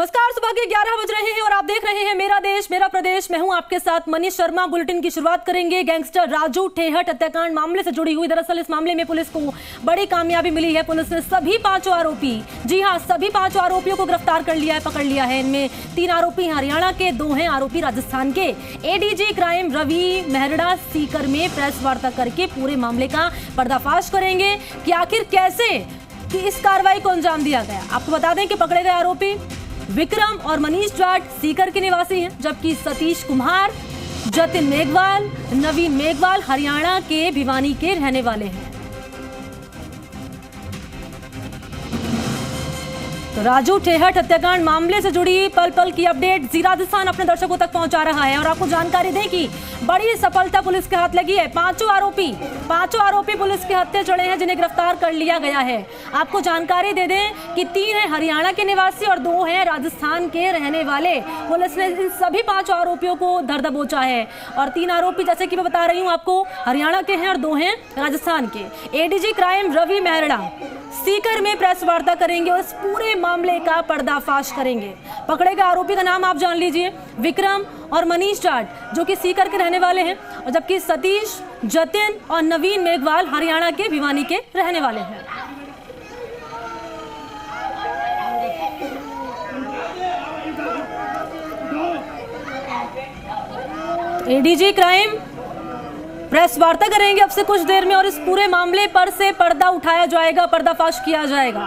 नमस्कार, सुबह के 11 बज रहे हैं और आप देख रहे हैं मेरा देश मेरा प्रदेश। मैं हूं आपके साथ मनीष शर्मा। बुलेटिन की शुरुआत करेंगे गैंगस्टर राजू ठेहट हत्याकांड मामले से जुड़ी हुई। दरअसल इस मामले में पुलिस को बड़ी कामयाबी मिली है। पुलिस ने सभी 5 आरोपी, जी हां, सभी 5 आरोपियों को गिरफ्तार कर लिया है, पकड़ लिया है। इनमें 3 आरोपी हरियाणा के, 2 हैं आरोपी राजस्थान के। एडीजी क्राइम रवि मेहरड़ा सीकर में प्रेस वार्ता करके पूरे मामले का पर्दाफाश करेंगे कि आखिर कैसे कि इस कार्रवाई को अंजाम दिया गया। आपको बता दें कि पकड़े गए आरोपी विक्रम और मनीष जाट सीकर के निवासी हैं, जबकि सतीश कुमार, जतिन मेघवाल, नवीन मेघवाल हरियाणा के भिवानी के रहने वाले हैं। तो राजू ठेहट हत्याकांड मामले से जुड़ी पल पल की अपडेट जी राजस्थान अपने दर्शकों तक पहुंचा रहा है। और आपको जानकारी दें कि बड़ी सफलता पुलिस के हाथ लगी है। 5 आरोपी पुलिस के हत्थे चढ़े हैं, जिन्हें गिरफ्तार कर लिया गया है। आपको जानकारी दे दें कि 3 हैं हरियाणा के निवासी और 2 हैं राजस्थान के रहने वाले। पुलिस ने इन सभी 5 आरोपियों को धर दबोचा है। और 3 आरोपी, जैसे कि मैं बता रही हूं आपको, हरियाणा के हैं और 2 हैं राजस्थान के। एडीजी क्राइम रवि मेहरड़ा सीकर में प्रेस वार्ता करेंगे और इस पूरे मामले का पर्दाफाश करेंगे। पकड़े गए आरोपी का नाम आप जान लीजिए, विक्रम और मनीष जाट, जो कि सीकर के रहने वाले हैं, और जबकि सतीश, जतिन और नवीन मेघवाल हरियाणा के भिवानी के रहने वाले हैं। एडीजी क्राइम प्रेस वार्ता करेंगे अब से कुछ देर में और इस पूरे मामले पर से पर्दा उठाया जाएगा, पर्दाफाश किया जाएगा,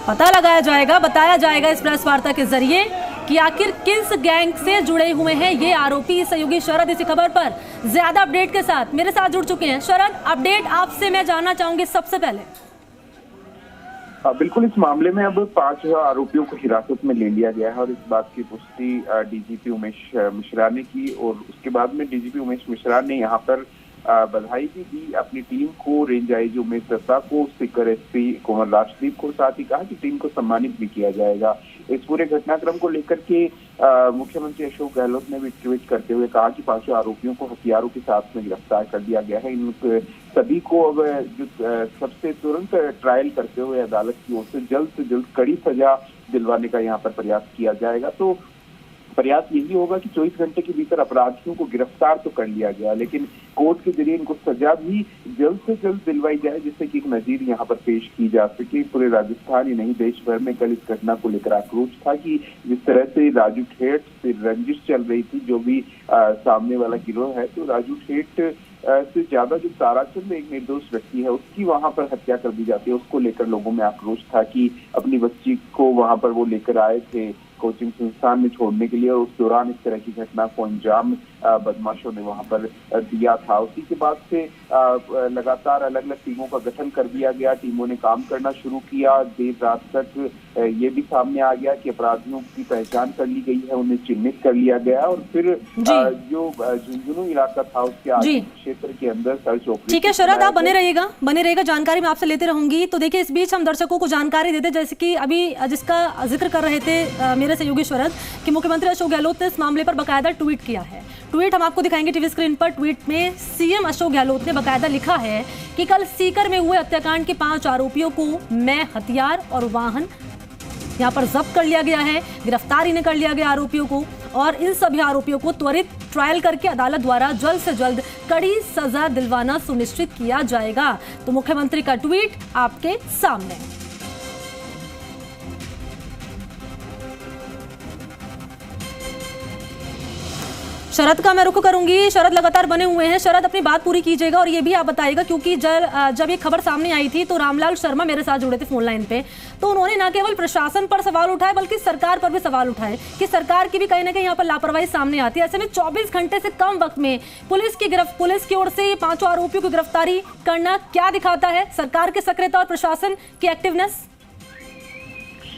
पता लगाया जाएगा, बताया जाएगा इस प्रेस वार्ता के जरिए कि आखिर किस गैंग से जुड़े हुए हैं ये आरोपी। सहयोगी शरद इसी खबर पर ज्यादा अपडेट के साथ मेरे साथ जुड़ चुके हैं। शरद, अपडेट आपसे मैं जानना चाहूंगी सबसे पहले। बिल्कुल, इस मामले में अब 5 आरोपियों को हिरासत में ले लिया गया है और इस बात की पुष्टि डीजीपी उमेश मिश्रा ने की। और उसके बाद में डीजीपी उमेश मिश्रा ने यहाँ पर बधाई भी दी अपनी टीम को, रेंज आईजी उमेश दत्ता को, सीकर एसपी कुंवर राजदीप को, साथ ही कहा कि टीम को सम्मानित भी किया जाएगा। इस पूरे घटनाक्रम को लेकर के मुख्यमंत्री अशोक गहलोत ने भी ट्वीट करते हुए कहा कि 5 आरोपियों को हथियारों के साथ में गिरफ्तार कर दिया गया है। इन सभी को अब सबसे तुरंत ट्रायल करते हुए अदालत की ओर से जल्द कड़ी सजा दिलवाने का यहाँ पर प्रयास किया जाएगा। तो प्रयास यही होगा कि 24 घंटे के भीतर अपराधियों को गिरफ्तार तो कर लिया गया, लेकिन कोर्ट के जरिए इनको सजा भी जल्द से जल्द दिलवाई जाए, जिससे कि एक नजीर यहाँ पर पेश की जा सके। पूरे राजस्थान ही नहीं, देश भर में कल इस घटना को लेकर आक्रोश था कि जिस तरह से राजू ठेठ से रंजिश चल रही थी, जो भी सामने वाला गिरोह है, तो राजू ठेठ से ज्यादा जो ताराचंद एक निर्दोष व्यक्ति है उसकी वहां पर हत्या कर दी जाती है। उसको लेकर लोगों में आक्रोश था कि अपनी बच्ची को वहां पर वो लेकर आए थे कोचिंग संस्थान में छोड़ने के लिए, और उस दौरान इस तरह की घटना को अंजाम बदमाशों ने वहां पर दिया था। उसी के बाद से लगातार अलग अलग टीमों का गठन कर दिया गया। टीमों ने काम करना शुरू किया। देर रात तक ये भी सामने आ गया कि अपराधियों की पहचान कर ली गई है, उन्हें चिन्हित कर लिया गया और फिर जो झुंझुनू इलाका था उसके आगे क्षेत्र के अंदर सर्च ऑपरेशन। ठीक है शरद, आप बने रहिएगा, जानकारी मैं आपसे लेते रहूंगी। तो देखिए, इस बीच हम दर्शकों को जानकारी देते, जैसे कि अभी जिसका जिक्र कर रहे थे मेरे सहयोगी शरद, कि मुख्यमंत्री अशोक गहलोत ने इस मामले पर बकायदा ट्वीट किया है। ट्वीट हम आपको दिखाएंगे टीवी स्क्रीन पर। ट्वीट में सीएम अशोक गहलोत ने बकायदा लिखा है कि कल सीकर में हुए हत्याकांड के 5 आरोपियों को मैं हथियार और वाहन यहाँ पर जब्त कर लिया गया है, गिरफ्तारी ने कर लिया गया आरोपियों को, और इन सभी आरोपियों को त्वरित ट्रायल करके अदालत द्वारा जल्द से जल्द कड़ी सजा दिलवाना सुनिश्चित किया जाएगा। तो मुख्यमंत्री का ट्वीट आपके सामने। शरद का मैं रुख करूंगी। शरद लगातार बने हुए हैं। शरद, अपनी बात पूरी कीजिएगा और ये भी आप बताइएगा, क्योंकि जब ये खबर सामने आई थी तो रामलाल शर्मा मेरे साथ जुड़े थे फोन लाइन पे, तो उन्होंने न केवल प्रशासन पर सवाल उठाए बल्कि सरकार पर भी सवाल उठाए कि सरकार की भी कहीं ना कहीं यहाँ पर लापरवाही सामने आती है। ऐसे में 24 घंटे से कम वक्त में पुलिस की ओर से ये 5 आरोपियों की गिरफ्तारी करना क्या दिखाता है सरकार की सक्रियता और प्रशासन की एक्टिवनेस?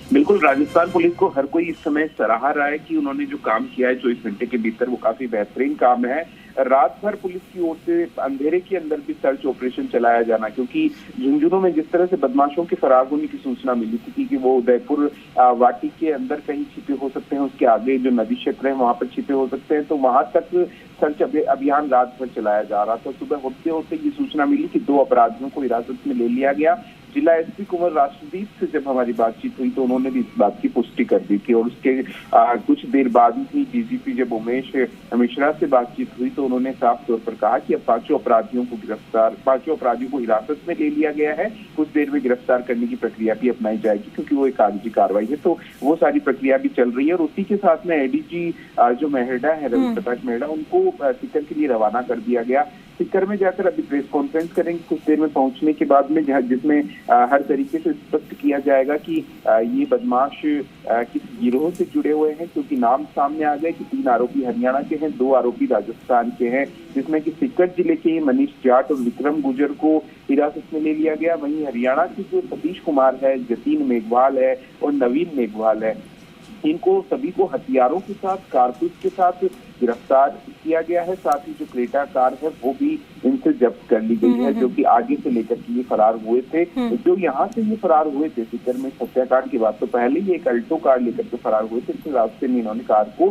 बिल्कुल, राजस्थान पुलिस को हर कोई इस समय सराहा रहा है कि उन्होंने जो काम किया है 24 घंटे के भीतर, वो काफी बेहतरीन काम है। रात भर पुलिस की ओर से अंधेरे के अंदर भी सर्च ऑपरेशन चलाया जाना, क्योंकि झुंझुनू में जिस तरह से बदमाशों के फरार होने की सूचना मिली थी कि वो उदयपुर वाटी के अंदर कहीं छिपे हो सकते हैं, उसके आगे जो नदी क्षेत्र है वहां पर छिपे हो सकते हैं, तो वहां तक सर्च अभियान रात भर चलाया जा रहा था। सुबह होते होते ये सूचना मिली कि 2 अपराधियों को हिरासत में ले लिया गया। जिला एसपी कुंवर राष्ट्रदीप से जब हमारी बातचीत हुई तो उन्होंने भी इस बात की पुष्टि कर दी थी। और उसके कुछ देर बाद ही डीजीपी जब उमेश मिश्रा से बातचीत हुई तो उन्होंने साफ तौर पर कहा कि अब पांचों अपराधियों को हिरासत में ले लिया गया है। कुछ देर में गिरफ्तार करने की प्रक्रिया भी अपनाई जाएगी, क्योंकि वो एक कागजी कार्रवाई है, तो वो सारी प्रक्रिया भी चल रही है। और उसी के साथ में एडीजी जो मेहरडा है, रवि प्रकाश मेहरडा, उनको सीकर के लिए रवाना कर दिया गया। सीकर में जाकर अभी प्रेस कॉन्फ्रेंस करेंगे कुछ देर में पहुंचने के बाद में, जिसमें हर तरीके से स्पष्ट किया जाएगा कि ये बदमाश किस गिरोह से जुड़े हुए हैं, क्योंकि नाम सामने आ गए कि 3 आरोपी हरियाणा के हैं, 2 आरोपी राजस्थान के हैं, जिसमें कि सीकर जिले के मनीष जाट और विक्रम गुजर को हिरासत में ले लिया गया। वहीं हरियाणा के जो सतीश कुमार है, जतीन मेघवाल है और नवीन मेघवाल है, इनको सभी को हथियारों के साथ, कारतूस के साथ गिरफ्तार किया गया है। साथ ही जो क्रेटा कार है वो भी इनसे जब्त कर ली गई है, जो कि आगे से लेकर के ये फरार हुए थे। जो यहाँ से ये फरार हुए थे सीकर में हत्याकांड की बात, तो पहले ही एक अल्टो कार लेकर के फरार हुए थे, फिर रास्ते में इन्होंने कार को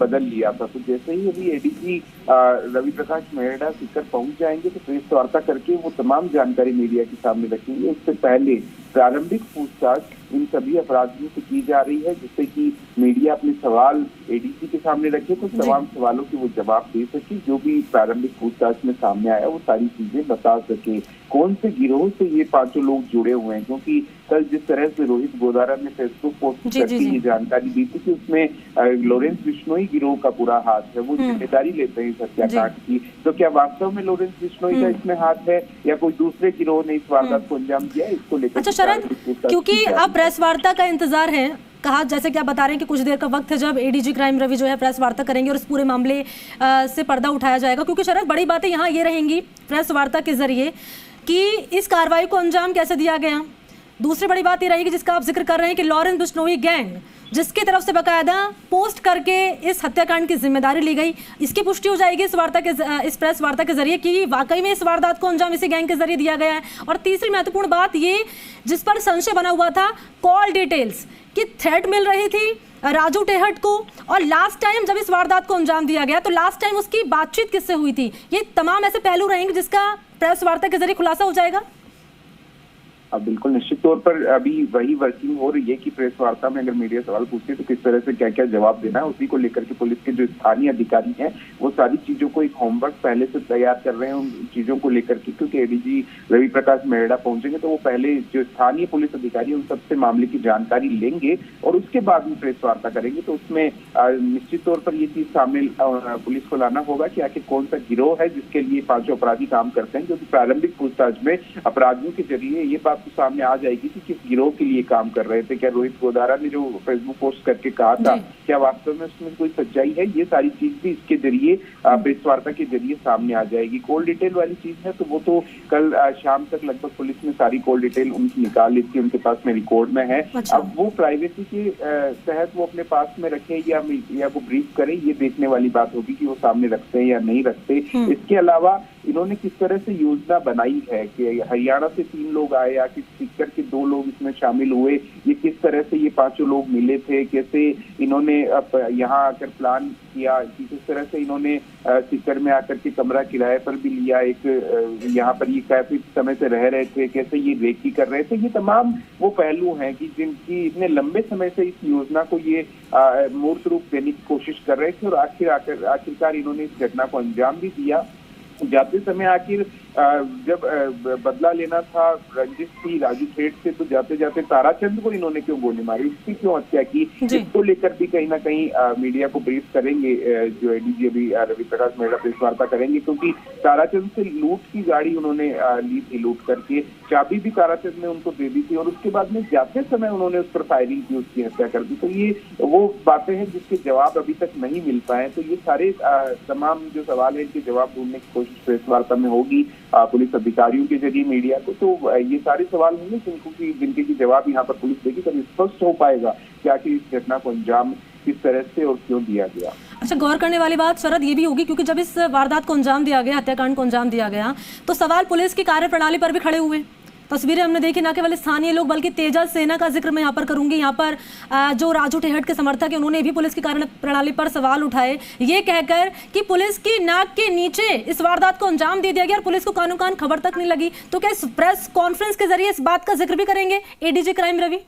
बदल लिया था। तो जैसे ही अभी एडीजी रवि प्रकाश मेहरडा सीकर पहुंच जाएंगे तो प्रेस वार्ता करके वो तमाम जानकारी मीडिया के सामने रखेंगे। उससे पहले प्रारंभिक पूछताछ इन सभी अपराधियों से की जा रही है, जिससे कि मीडिया अपने सवाल एडीजी के सामने रखे तो तमाम सवालों के वो जवाब दे सके। जो भी प्रारंभिक पूछताछ में सामने आया वो सारी चीजें बता सके। कौन से गिरोह से ये 5 लोग जुड़े हुए हैं, क्योंकि कल जिस तरह से रोहित गोदारा ने फेसबुक पोस्ट करके ये जानकारी दी थी कि उसमें लॉरेंस बिश्नोई गिरोह का पूरा हाथ है, वो जिम्मेदारी लेते हैं इस हत्याकांड की। तो क्या वास्तव में लॉरेंस बिश्नोई का इसमें हाथ है या कोई दूसरे गिरोह ने इस वारदात को अंजाम दिया है, इसको लेकर। अच्छा शरद, क्योंकि अब प्रेस वार्ता का इंतजार है, कहा जैसे कि आप बता रहे हैं कि कुछ देर का वक्त है जब एडीजी क्राइम रवि जो है प्रेस वार्ता करेंगे और इस पूरे मामले से पर्दा उठाया जाएगा। क्योंकि शरद, बड़ी बातें यहाँ ये रहेंगी प्रेस वार्ता के जरिए कि इस कार्रवाई को अंजाम कैसे दिया गया। दूसरी बड़ी बात ये रहेगी जिसका आप जिक्र कर रहे हैं कि लॉरेंस बिश्नोई गैंग, जिसकी तरफ से बाकायदा पोस्ट करके इस हत्याकांड की जिम्मेदारी ली गई, इसकी पुष्टि हो जाएगी इस प्रेस वार्ता के जरिए कि वाकई में इस वारदात को अंजाम इसी गैंग के जरिए दिया गया है। और तीसरी महत्वपूर्ण बात ये, जिस पर संशय बना हुआ था, कॉल डिटेल्स की थ्रेट मिल रही थी राजू टेहट को, और लास्ट टाइम जब इस वारदात को अंजाम दिया गया तो लास्ट टाइम उसकी बातचीत किससे हुई थी। ये तमाम ऐसे पहलू रहेंगे जिसका प्रेस वार्ता के जरिए खुलासा हो जाएगा। अब बिल्कुल निश्चित तौर पर अभी वही वर्किंग हो रही है कि प्रेस वार्ता में अगर मीडिया सवाल पूछती है तो किस तरह से क्या क्या जवाब देना है। उसी को लेकर के पुलिस के जो स्थानीय अधिकारी हैं वो सारी चीजों को एक होमवर्क पहले से तैयार कर रहे हैं उन चीजों को लेकर के, क्योंकि एडीजी रवि प्रकाश मेहरडा पहुंचेंगे तो वो पहले जो स्थानीय पुलिस अधिकारी उन सबसे मामले की जानकारी लेंगे और उसके बाद में प्रेस वार्ता करेंगे। तो उसमें निश्चित तौर पर ये चीज सामने पुलिस को लाना होगा कि आखिर कौन सा गिरोह है जिसके लिए 5 अपराधी काम करते हैं, क्योंकि प्रारंभिक पूछताछ में अपराधियों के जरिए ये बात तो सामने आ जाएगी कि किस गिरोह के लिए काम कर रहे थे। क्या रोहित गोदारा ने जो फेसबुक पोस्ट करके कहा था, क्या वास्तव में उसमें कोई सच्चाई है, ये सारी चीज भी इसके जरिए प्रेस वार्ता के जरिए सामने आ जाएगी। कॉल डिटेल वाली चीज है तो वो तो कल शाम तक लगभग पुलिस ने सारी कॉल डिटेल उनकी निकाल ली थी, उनके पास में रिकॉर्ड में है। अब वो प्राइवेसी के तहत वो अपने पास में रखे या वो ब्रीफ करें, ये देखने वाली बात होगी कि वो सामने रखते हैं या नहीं रखते। इसके अलावा इन्होंने किस तरह से योजना बनाई है कि हरियाणा से 3 लोग आए या कि सीकर के 2 लोग इसमें शामिल हुए, ये किस तरह से ये 5 लोग मिले थे, कैसे इन्होंने यहाँ आकर प्लान किया, किस तरह से इन्होंने सीकर में आकर के कमरा किराए पर भी लिया, एक यहाँ पर ये काफी समय से रह रहे थे, कैसे ये रेकी कर रहे थे। ये तमाम वो पहलू हैं कि जिनकी इतने लंबे समय से इस योजना को ये मूर्त रूप देने की कोशिश कर रहे थे और आखिरकार इन्होंने इस घटना को अंजाम भी दिया। जाते समय आखिर जब बदला लेना था, रंजिश थी राजू ठेठ से, तो जाते जाते ताराचंद को इन्होंने क्यों गोली मारी, इसकी क्यों हत्या की, इसको लेकर भी कहीं ना कहीं मीडिया को ब्रीफ करेंगे जो एडीजी अभी रवि प्रकाश मेहरा प्रेस वार्ता करेंगे। क्योंकि ताराचंद से लूट की गाड़ी उन्होंने ली थी, लूट करके चाबी भी ताराचंद ने उनको दे दी थी और उसके बाद में जाते समय उन्होंने उस पर फायरिंग की, उसकी हत्या कर दी। तो ये वो बातें हैं जिसके जवाब अभी तक नहीं मिल पाए। तो ये सारे तमाम जो सवाल है इनके जवाब ढूंढने की कोशिश प्रेस वार्ता में होगी पुलिस अधिकारियों के जरिए मीडिया को। तो ये सारे सवाल होंगे जिनके की जवाब यहाँ पर पुलिस देगी, तब स्पष्ट हो पाएगा कि आखिर इस घटना को अंजाम किस तरह से और क्यों दिया गया। अच्छा, गौर करने वाली बात शरद ये भी होगी क्योंकि जब इस वारदात को अंजाम दिया गया, हत्याकांड को अंजाम दिया गया, तो सवाल पुलिस की कार्यप्रणाली पर भी खड़े हुए तस्वीरें हमने देखी, न केवल स्थानीय लोग बल्कि तेजस सेना का जिक्र मैं यहाँ पर करूंगी। यहाँ पर जो राजू टेहट के समर्थक है उन्होंने भी पुलिस की कार्य प्रणाली पर सवाल उठाए, ये कहकर कि पुलिस की नाक के नीचे इस वारदात को अंजाम दे दिया गया और पुलिस को कानो कान खबर तक नहीं लगी। तो क्या इस प्रेस कॉन्फ्रेंस के जरिए इस बात का जिक्र भी करेंगे एडीजी क्राइम रवि?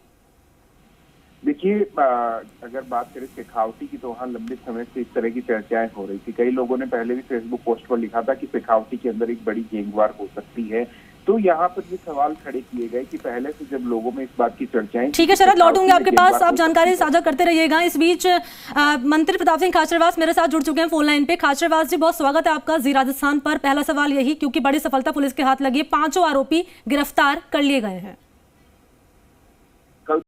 देखिए, अगर बात करें शेखावटी की तो वहाँ लंबे समय से इस तरह की चर्चाएं हो रही थी। कई लोगों ने पहले भी फेसबुक पोस्ट पर लिखा था कि शेखावटी के अंदर एक बड़ी गैंगवार हो सकती है। तो यहाँ पर ये सवाल खड़े किए गए कि पहले से जब लोगों में इस बात की चर्चाएं। ठीक है शरद, लौटूंगे आपके पास, आप जानकारी साझा करते रहिएगा। इस बीच मंत्री प्रताप सिंह खाचरवास मेरे साथ जुड़ चुके हैं फोन लाइन पे। खाचरवास जी, बहुत स्वागत है आपका जी राजस्थान पर। पहला सवाल यही, क्योंकि बड़ी सफलता पुलिस के हाथ लगी, 5 आरोपी गिरफ्तार कर लिए गए हैं।